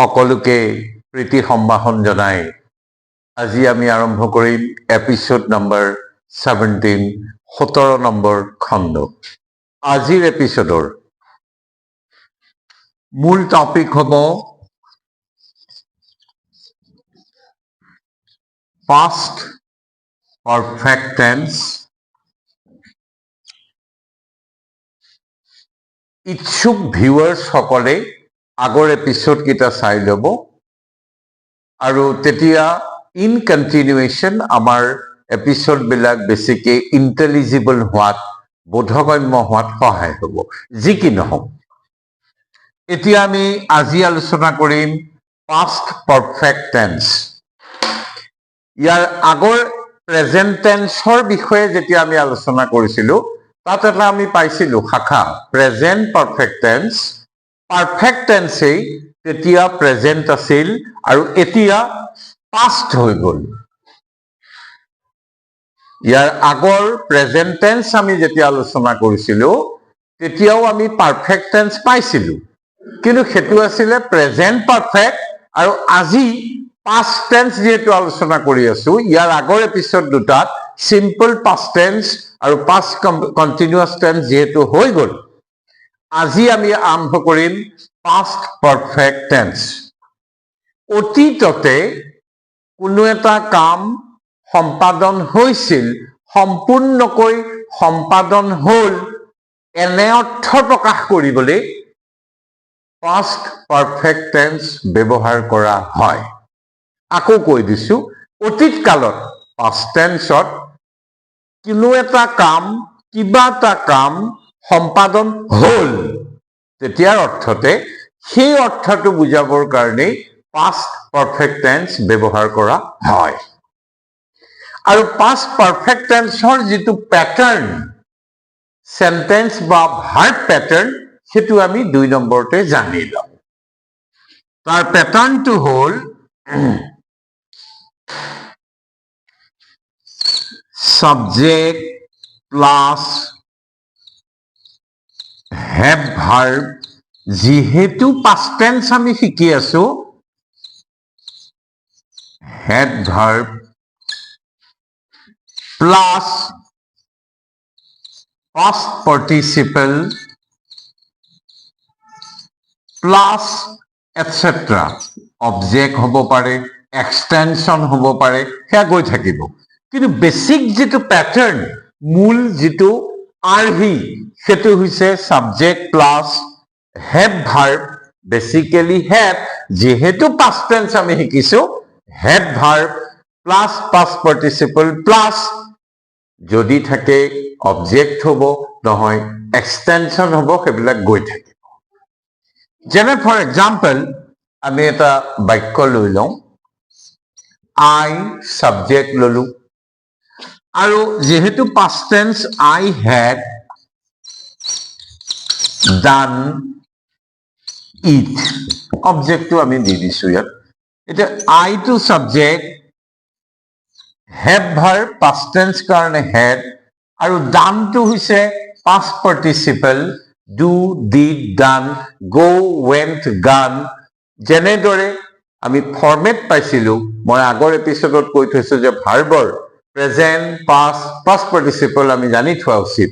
সকলোকে প্ৰীতি সম্ভাষণ জনাই আজি আমি আৰম্ভ কৰিম এপিসোড নম্বৰ 17 17 নম্বৰ খণ্ড। আজিৰ এপিসোডৰ মূল টপিক হ'ব past perfect tense। ইচ্ছুক ভিউয়াৰ্স সকলে আগৰ এপিসোড কিটা চাই ল'ব আৰু তেতিয়া ইন কন্টিনিউয়েশন আমাৰ এপিসোড বিলাক বেছিকে ইন্টেলিজিবল হোৱাত বোধগম্য হোৱাত সহায় হ'ব। যি কি নহওক এতিয়া আমি আজি আলোচনা কৰিম past perfect tense। ইয়াৰ আগৰ প্ৰেজেন্ট টেন্সৰ বিষয়ে যেতিয়া আমি আলোচনা কৰিছিলো তাত এটা আমি পাইছিলো শাখা প্ৰেজেন্ট পাৰফেক্ট টেন্স। পাৰফেক্ট টেন্সে তেতিয়া প্ৰেজেন্ট আছিল আৰু এতিয়া পাস্ট হৈ গল। ইয়াৰ আগৰ প্ৰেজেন্ট টেন্স আমি যেতিয়া আলোচনা কৰিছিলো তেতিয়াও আমি পাৰফেক্ট টেন্স পাইছিলো, কিন্তু সেটো আছিল প্ৰেজেন্ট পাৰফেক্ট আৰু আজি past tense যেহেতু আলোচনা কৰি আছো ইয়াৰ আগৰ এপিসোড দুটাত সিম্পল past tense আৰু past continuous tense যেহেতু হৈ গল আজি আমি আৰম্ভ কৰিম past perfect tense। অতীততে কোনো এটা কাম সম্পাদন হৈছিল, সম্পূৰ্ণকৈ সম্পাদন হল এনে অৰ্থ প্ৰকাশ কৰিবলৈ past perfect tense ব্যৱহাৰ কৰা হয়। আকৌ কৈ দিছো অতীত কালত past tenseত কোনো এটা কাম কিবা এটা কাম সম্পাদন হল তেতিয়াৰ অৰ্থতে সেই অৰ্থটো বুজাবৰ কাৰণে past perfect tense ব্যৱহাৰ কৰা হয়। আৰু past perfect tenseৰ যিটো প্যাটাৰ্ন সেন্টেন্স বা ভাৰ্ব প্যাটাৰ্ন সেটো আমি 2 নম্বৰতে জানি লম। তাৰ প্যাটাৰ্নটো হল subject plus have verb। যেহেতু past tense আমি শিকি আছো had verb plus past participle plus etc. object হব পাৰে, extension হব পাৰে, হেয়া গৈ থাকিব। কিন্তু বেসিক যেটো প্যাটার্ন মূল যেটো আরহি সেটো হৈছে subject plus have verb. Basically have যেহেতু past tense আমি শিকিছো have verb plus past participle plus যদি থাকে অবজেক্ট হব নহয় এক্সটেনশন হব, সেবিলাক গৈ থাকিব। যেনে ফৰ এক্সাম্পল আমি এটা বাক্য লৈ লওঁ I সাবজেক্ট ললো আৰু যেহেতু past tense I had done it অবজেক্টটো আমি দি দিছো ইয়াত। এটা I to subject have verb past tense কাৰণে had আৰু done to হৈছে past participle do did done go went gone। যেনেদৰে আমি ফৰমেট পাইছিলো মই আগৰ এপিসোডত কৈ থৈছো যে ভাৰ্বৰ প্ৰেজেন্ট পাস্ট পাস্ট পাৰ্টিসিপল আমি জানি থোৱা উচিত।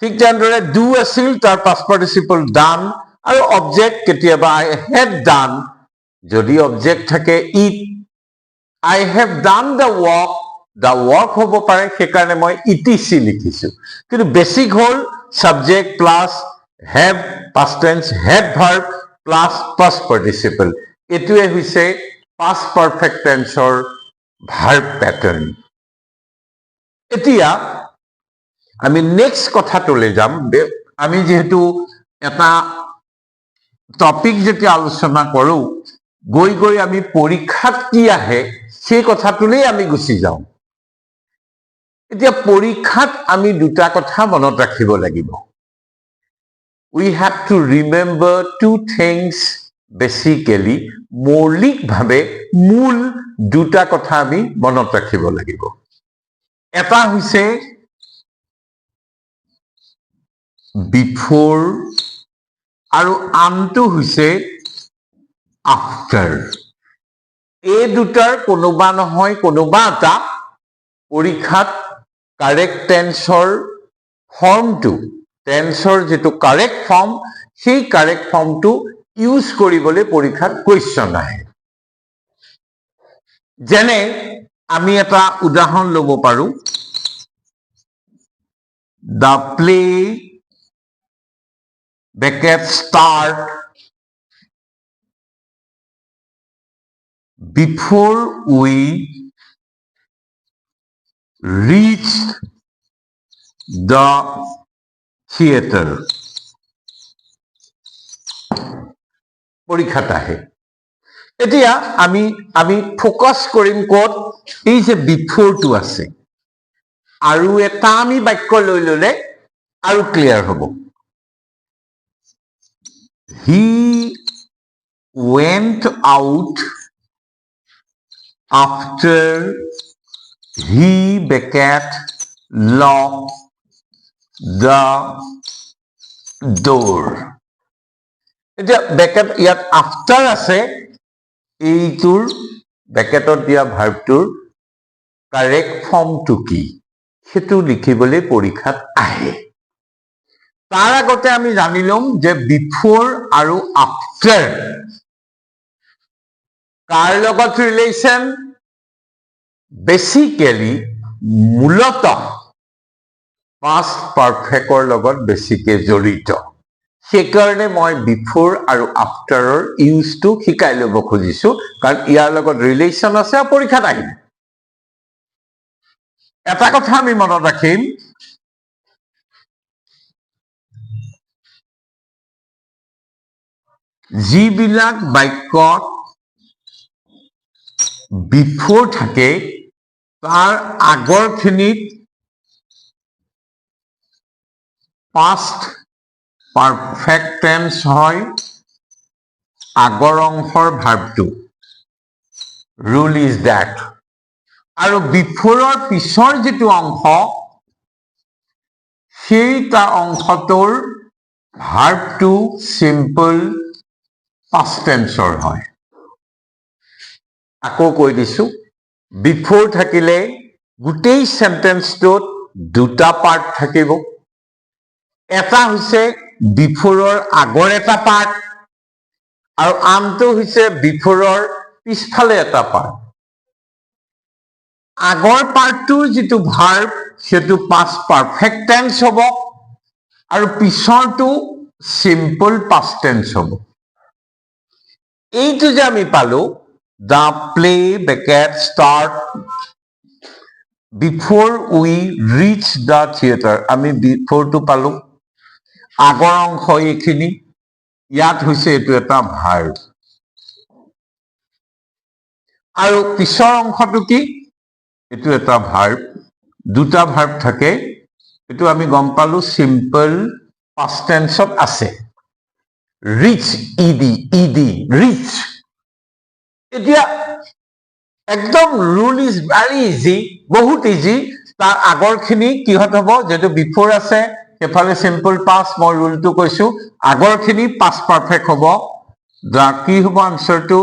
ঠিক তেনেদৰে do আছিল তাৰ past participle done আৰু অবজেক্ট কেতিয়াবা I had done যদি অবজেক্ট থাকে it। I have done the work হব পাৰে সেইকাৰণে মই etc লিখিছো। কিন্তু basic hall subject plus have past tense had verb plus past participle। এটোৱে হৈছে past perfect tenseৰ verb pattern। এতিয়া আমি নেক্সট কথাটোলৈ যাম। আমি যেহেতু এটা টপিক যেতিয়া আলোচনা কৰো গৈ গৈ আমি পৰীক্ষাত কি আহে সেই কথাটোলৈ আমি গুচি যাওঁ। এতিয়া পৰীক্ষাত আমি দুটা কথা মনত ৰাখিব লাগিব। We have to remember two things basically। মৌলিকভাৱে মূল দুটা কথা আমি মনত ৰাখিব লাগিব। এটা হৈছে before আৰু আনটো হৈছে after. এই দুটাৰ কোনোবা নহয় কোনোবা এটা পৰীক্ষাত কাৰেক্ট টেন্সৰ ফৰ্মটো, টেন্সৰ যেটো কাৰেক্ট ফৰ্ম, সেই কাৰেক্ট ফৰ্মটো ইউজ কৰিবলৈ পৰীক্ষাত কুৱেশ্যন আহে। যেনে আমি এটা উদাহৰণ ল'ব পাৰো, the play bracket start before we reach the theater. পৰীক্ষাত আহে। এতিয়া আমি ফোকাস কৰিম ক'ত, এই যে বিফোৰটো আছে, আৰু এটা আমি বাক্য লৈ ললে আৰু ক্লিয়াৰ হ'ব। He went out after he bracket locked the door. এতিয়া ব্ৰেকেট ইয়াত আফটাৰ আছে, এইটোৰ ব্ৰেকেটত দিয়া ভাৰ্বটোৰ কাৰেক্ট ফৰ্মটো কি সেইটো লিখিবলৈ পৰীক্ষাত আহে। তাৰ আগতে আমি জানি লম যে বিফোৰ আৰু আফটাৰ কাৰ লগত ৰিলেশ্যন, বেচিকেলি মূলতঃ পাষ্ট পাৰফেক্টৰ লগত বেছিকে জড়িত। সেইকাৰণে মই বিফোৰ আৰু আফটাৰৰ ইউজটো শিকাই ল'ব খুজিছো, কাৰণ ইয়াৰ লগত ৰিলেশ্যন আছে আৰু পৰীক্ষাত আহিব। এটা কথা আমি মনত ৰাখিম, যিবিলাক বাক্যত বিফোৰ থাকে তাৰ আগৰখিনিত পাষ্ট পাৰফেক্ট টেন্স হয়, আগৰ অংশৰ ভাৰ্বটো। Rule is that. আৰু বিফোৰৰ পিছৰ যিটো অংশ, সেই তাৰ অংশটোৰ ভাৰ্বটো চিম্পল পাষ্ট টেন্সৰ হয়। আকৌ কৈ দিছো, বিফোৰ থাকিলে গোটেই সেন্টেন্সটোত দুটা পাৰ্ট থাকিব। এটা হৈছে বিফোৰৰ আগৰ এটা পাৰ্ট, আৰু আনটো হৈছে বিফোৰৰ পিছফালে এটা পাৰ্ট। আগৰ পাৰ্টটোৰ যিটো ভাৰ্ব সেইটো পাষ্ট পাৰফেক্ট টেন্স হ'ব, আৰু পিছৰটো চিম্পল পাষ্ট টেন্স হ'ব। এইটো যে আমি পালো, the play bracket start before we reach the theater, আমি বিফোৰটো পালো, আগৰ অংশ এইখিনি, ইয়াত হৈছে এইটো এটা ভাৰ্ব, আৰু পিছৰ অংশটো কি, এইটো এটা ভাৰ্ব। দুটা ভাৰ্ব থাকে, এইটো আমি গম পালো চিম্পল পাষ্ট টেন্সত আছে। Reach, ED reach. এতিয়া একদম ৰুল ইজ ভেৰি ইজি, বহুত ইজি। তাৰ আগৰখিনি কিহত হ'ব, যেটো বিফোৰ আছে সেইফালে চিম্পল পাষ্ট, মই ৰুলটো কৈছো, আগৰখিনি পাষ্ট পাৰফেক্ট হ'ব। দা কি হ'ব আনসাৰটো,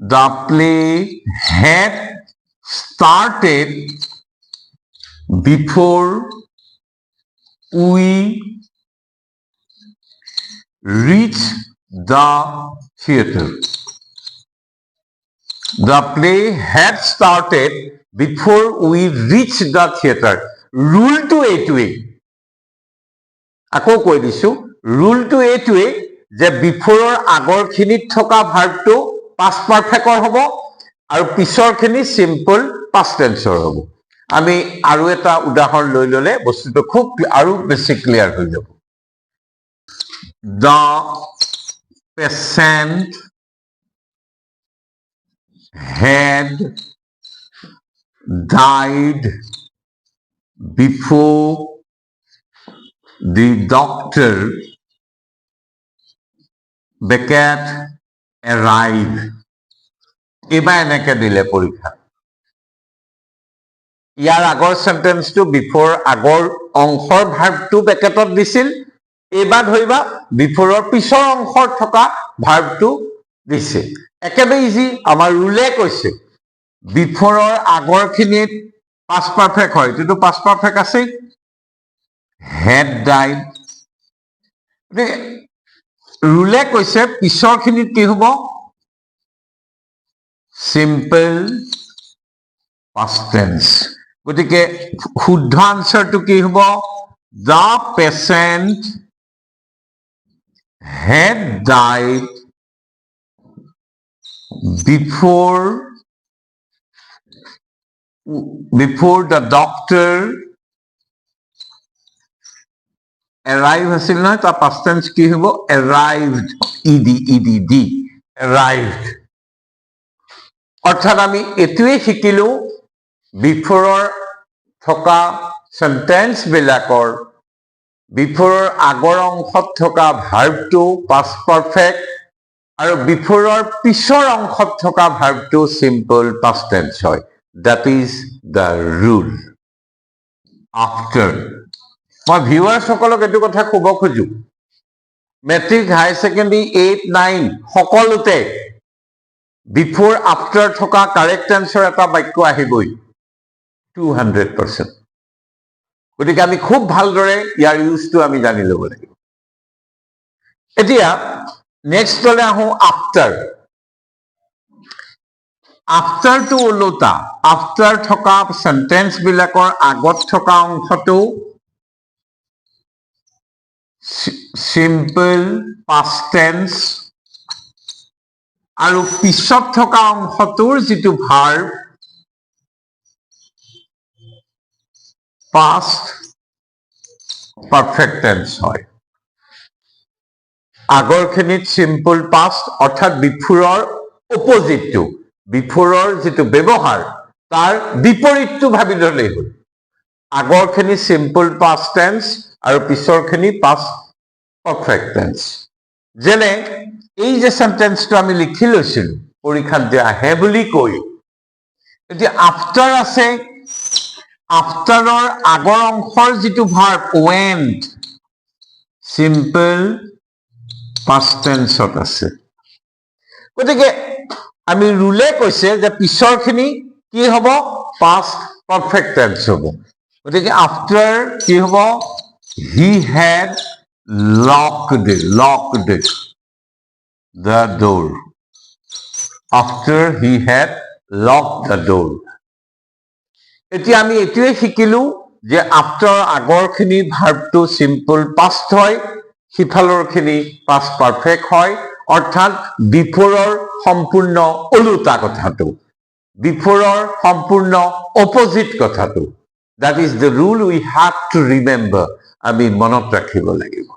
the play had started before we reached the theater. The play had started before we reached the theater. ৰুলটো এইটোৱেই, আকৌ কৈ দিছো, ৰুলটো এইটোৱেই যে বিফোৰৰ আগৰখিনিত থকা ভাৰ্বটো পাষ্ট পাৰফেক্টৰ হ'ব, আৰু পিছৰখিনি চিম্পল পাষ্ট টেন্সৰ হ'ব। আমি আৰু এটা উদাহৰণ লৈ ললে বস্তুটো খুব আৰু বেছি ক্লিয়াৰ হৈ যাব। The patient had died before the doctor bracket arrived. এবাৰ এনেকে দিলে পৰীক্ষা, ইয়াৰ আগৰ সেন্টেন্সটো বিফোৰ আগৰ অংশৰ ভাৰ্বটো ব্ৰেকেটত দিছিল, এইবাৰ ধৰিবা বিফোৰৰ পিছৰ অংশত থকা ভাৰ্বটো দিছে একেবাৰে ইজি আমাৰ ৰুলে কৈছে বিফোৰৰ আগৰখিনিত পাষ্ট পাৰফেক্ট হয় এইটোতো পাষ্ট পাৰফেক্ট আছে had died ৰুলে কৈছে পিছৰখিনিত কি হ'ব simple past tense গতিকে শুদ্ধ আনসাৰটো কি হ'ব the patient had died before the doctor arrived আছিল নহয় তাৰ past tense কি হ'ব arrived ed arrived অৰ্থাৎ আমি এটোৱে শিকিলো বিফোৰৰ থকা সেন্টেন্স বিলাকৰ বিফোৰৰ আগৰ অংশত থকা ভাৰ্বটো পাষ্ট পাৰফেক্ট আৰু বিফোৰৰ পিছৰ অংশত থকা ভাৰ্বটো সিম্পল পাষ্ট টেন্স হয় that is the rule after মই ভিউৱাৰ্ছ সকলক এইটো কথা ক'ব খোজো মেট্ৰিক হাই ছেকেণ্ডাৰী 8 9 সকলোতে বিফোৰ আফটাৰ থকা কাৰেক্ট এনসাৰ এটা বাক্য আহিবই 200% গতিকে আমি খুব ভালদৰে ইয়াৰ ইউজটো আমি জানি ল'ব লাগিব এতিয়া নেক্সটলৈ আহোঁ আফটাৰ আফটাৰটো ওলোটা আফটাৰ থকা সেন্টেন্স বিলাকৰ আগত থকা অংশটো সিম্পল পাষ্ট টেন্স আৰু পিছত থকা অংশটোৰ যিটো ভাৰ্ব পাষ্ট পাৰফেক্ট টেন্স হয় আগৰখিনিত সিম্পল পাষ্ট অৰ্থাৎ বিফোৰৰ অপোজিটটো বিফোৰৰ যিটো ব্যৱহাৰ তাৰ বিপৰীতটো ভাবি ল'লেই হ'ল আগৰখিনি সিম্পল পাষ্ট টেন্স আৰু পিছৰখিনি পাষ্ট পাৰফেক্ট টেন্স যেনে এই যে সেন্টেন্সটো আমি লিখি লৈছিলো পৰীক্ষাত যে আহে বুলি কৈ এতিয়া আফটাৰ আছে আফটাৰৰ আগৰ অংশৰ যিটো ভাৰ্ব went সিম্পল পাষ্ট টেন্সত আছে গতিকে আমি ৰুলে কৈছে যে পিছৰখিনি কি হ'ব পাষ্ট পাৰফেক্ট টেন্স হ'ব গতিকে আফটাৰ কি হ'ব he had locked the door after he had locked the door এতিয়া আমি এটোৱে শিকিলো যে আফটাৰ আগৰখিনি ভাৰ্বটো সিম্পল পাষ্ট হয় সিফালৰখিনি পাষ্ট পাৰফেক্ট হয় অৰ্থাৎ বিফোৰৰ সম্পূৰ্ণ ওলোটা কথাটো বিফোৰৰ সম্পূৰ্ণ অপোজিট কথাটো that is the rule we have to remember আমি মনত ৰাখিব লাগিব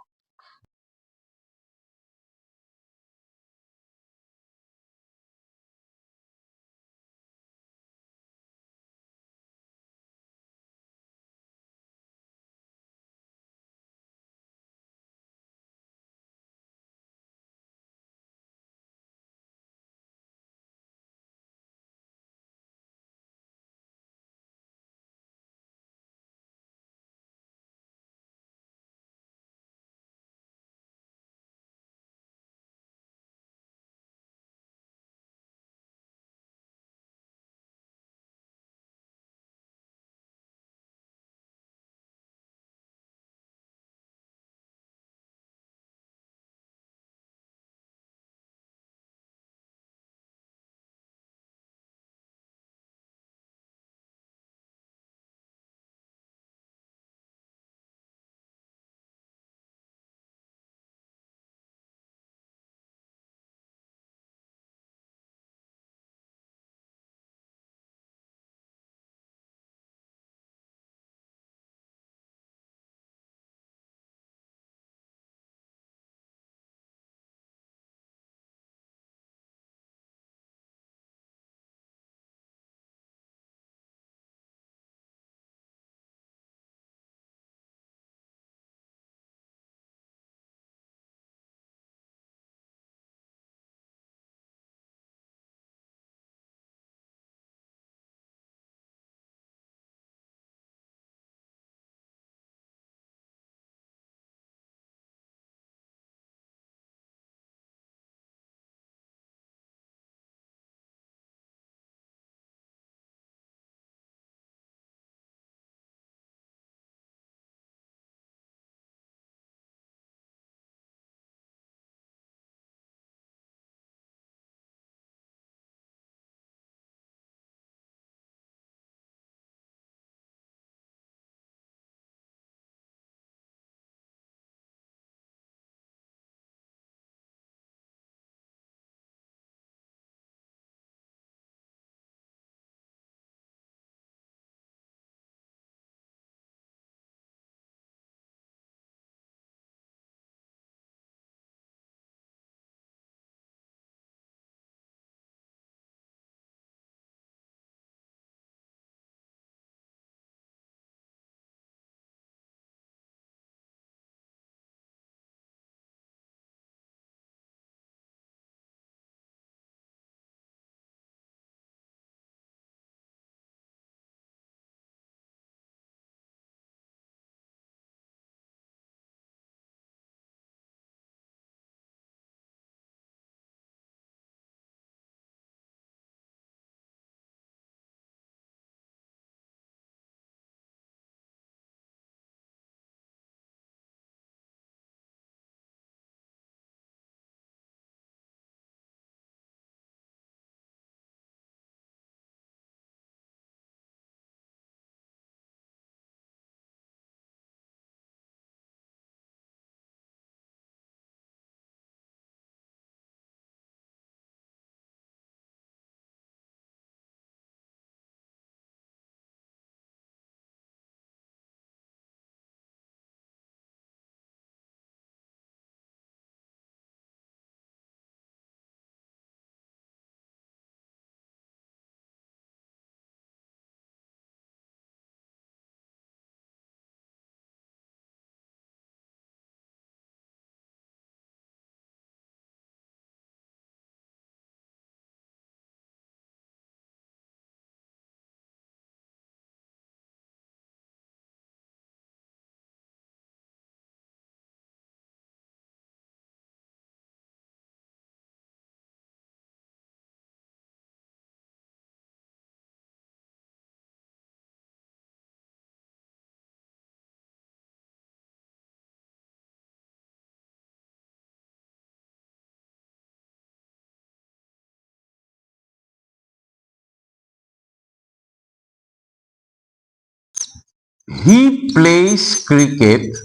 he plays cricket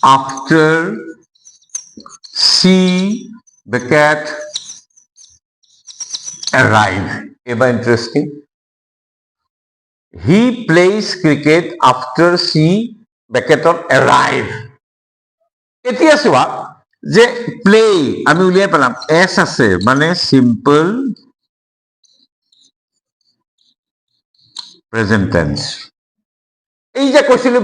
after she Beckett arrive. Ever interesting? He plays cricket after she Beckett arrive. এতিয়া চোৱা যে প্লে আমি উলিয়াই পেলাম এছ আছে মানে সিম্পল প্ৰেজেন্ট টেন্স এই যে কৈছিলো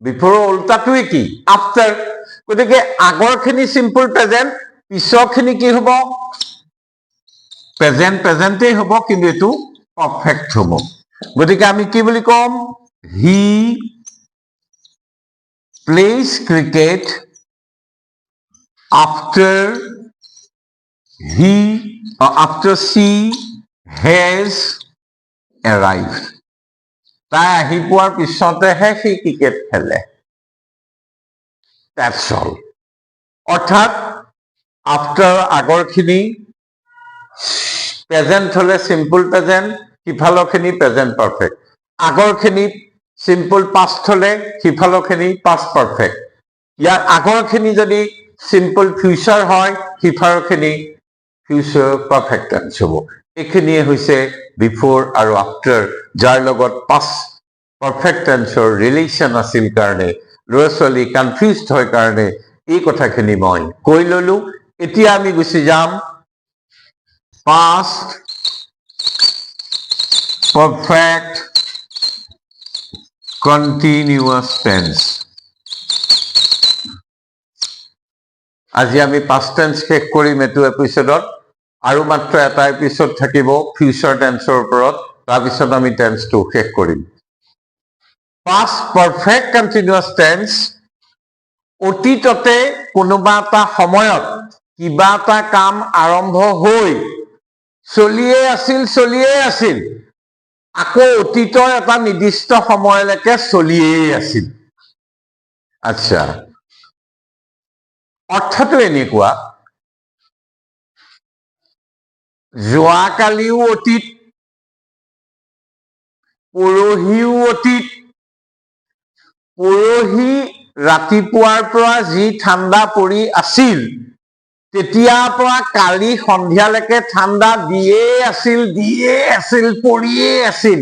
বিফৰৰ উল্টাটোৱে কি আফটাৰ গতিকে আগৰখিনি সিম্পল প্ৰেজেন্ট পিছৰখিনি কি হ'ব প্ৰেজেন্টেই হ'ব কিন্তু এটো পারফেক্ট হ'ব গতিকে আমি কি বুলি কম হি plays cricket after she has arrived. তাই আহি পোৱাৰ পিছতেহে সি ক্ৰিকেট খেলে that's all অৰ্থাৎ আফটাৰ আগৰখিনি প্ৰেজেন্ট হলে সিম্পল প্ৰেজেন্ট সিফালৰখিনি প্ৰেজেন্ট পাৰফেক্ট আগৰখিনি সিম্পল পাস্ট হলে সিফালৰখিনি পাস্ট পাৰফেক্ট ইয়াৰ আগৰখিনি যদি সিম্পল ফিউচাৰ হয় সিফালৰখিনি ফিউচাৰ পাৰফেক্ট টেন্স হ'ব এইখিনিয়ে হৈছে বিফোৰ আৰু আফটাৰ যাৰ লগত পাস্ট পাৰফেক্ট টেন্সৰ ৰিলেশ্যন আছিল কাৰণে ল'ৰা ছোৱালী কনফিউজড হয় কাৰণে এই কথাখিনি মই কৈ ললো এতিয়া আমি গুচি যাম past perfect continuous tense আজি আমি past tense শেষ কৰিম এটো এপিসোডত আৰু মাত্ৰ এটা এপিসোড থাকিব ফিউচাৰ টেন্সৰ ওপৰত তাৰ পিছত আমি টেন্সটো শেষ কৰিম past perfect continuous tense অতীততে কোনোবা এটা সময়ত কিবা এটা কাম আৰম্ভ হৈ চলিয়ে আছিল আকৌ অতীতৰ এটা নিৰ্দিষ্ট সময়লৈকে চলিয়ে আছিল আচ্ছা অৰ্থটো এনেকুৱা যোৱাকালিও অতীত পৰহিও অতীত পৰহি ৰাতিপুৱাৰ পৰা যি ঠাণ্ডা পৰি আছিল তেতিয়াৰ পৰা কালি সন্ধিয়ালৈকে ঠাণ্ডা দিয়ে আছিল পৰিয়ে আছিল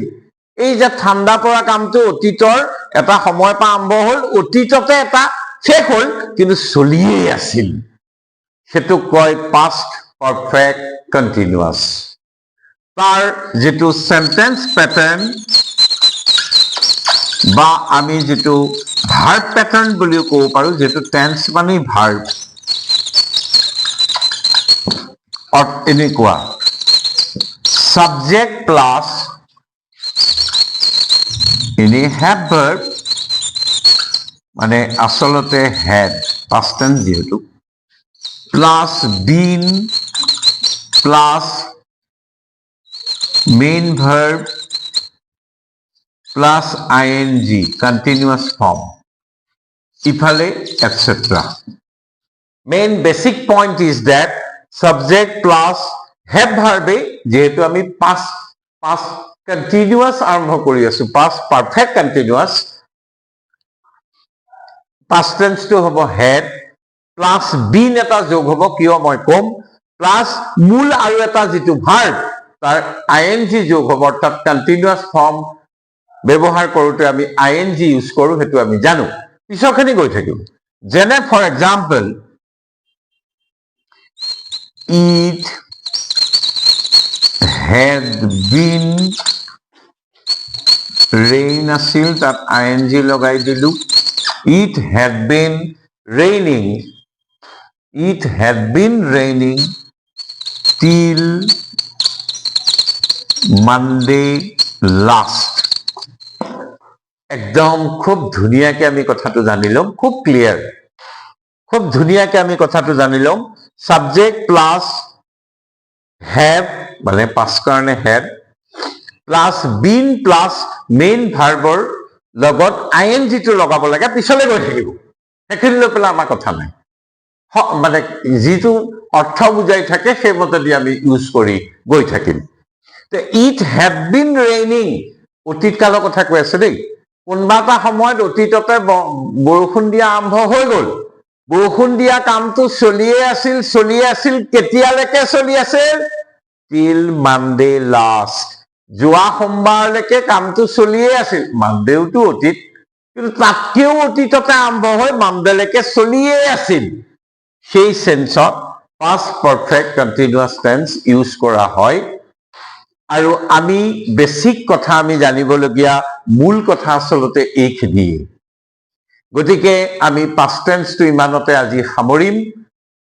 এই যে ঠাণ্ডা পৰা কামটো অতীতৰ এটা সময় পৰা আৰম্ভ হ'ল অতীততে এটা শেষ হ'ল কিন্তু চলিয়ে আছিল সেটো কয় past perfect continuous তাৰ যেটো সেন্টেন্স প্যাটাৰ্ন বা আমি যেটো ভাৰ্ব প্যাটাৰ্ন বুলিও ক'ব পাৰো যেটো টেন্স মানে ভাৰ্ব এনেকুৱা subject plus any have verb মানে আসলতে had past tense যেহেতু plus been plus main verb plus ing continuous form ইফালে etc main basic point is that subject plus have verb যেহেতু আমি past continuous আৰম্ভ কৰি আছো past perfect continuous past tense to হ'ব had plus been এটা যোগ হ'ব কিয় মই কম plus মূল আৰু এটা যেটো verb তাৰ ing যোগ হ'ব অৰ্থাৎ continuous form ব্যৱহাৰ কৰোতে আমি ing ইউজ কৰো হেতু আমি জানো পিছৰখিনি গৈ থাকিম যেনে for example it had been rain আছিল তাত ing লগাই দিলু it had been raining till Monday last একদম খুব ধুনিয়াকে আমি কথাটো জানিলাম খুব ক্লিয়ার খুব ধুনিয়াকে আমি কথাটো জানিলাম subject plus have মানে past কাৰণে had plus been plus main verbৰ লগত ing টো লগাব লাগে পিছলে গৈ থাকিব এখিনি লৈ পেলা আমাৰ কথা নাই মানে যেটো অৰ্থ বুজাই থাকে সেই মতে দি আমি ইউজ কৰি গৈ থাকিম তে it had been raining অতীত কালৰ কথা কৈ আছে দেই কোনোবা এটা সময়ত অতীততে বৰষুণ দিয়া আৰম্ভ হৈ গ'ল বৰষুণ দিয়া কামটো চলিয়ে আছিল কেতিয়ালৈকে চলি আছিল till Monday last যোৱা সোমবাৰলৈকে কামটো চলিয়ে আছিল মানডেওটো অতীত কিন্তু তাতকেও অতীততে আৰম্ভ হৈ মানডেলৈকে চলিয়ে আছিল সেই সেন্সত past perfect continuous tense use কৰা হয় আৰু আমি বেসিক কথা আমি জানিবলগীয়া মূল কথা আসলতে এইখিনি গতিকে আমি past tense টো ইমানতে আজি সামৰিম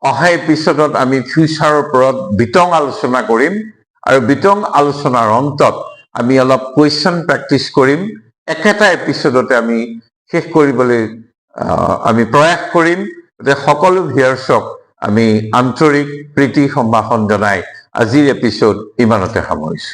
অহা এপিসোডত আমি ফিউচাৰৰ ওপৰত বিতং আলোচনা কৰিম আৰু বিতং আলোচনাৰ অন্তত আমি অলপ কোৱেশ্চন প্ৰেক্টিস কৰিম একেটা এপিসোডতে আমি শেষ কৰিবলৈ আমি প্ৰয়াস কৰিম যে সকলো ভিউয়াৰ্সক আমি আন্তৰিক প্ৰীতি সম্ভাষণ জনাই আজিৰ এপিসোড ইমানতে সামৰিছো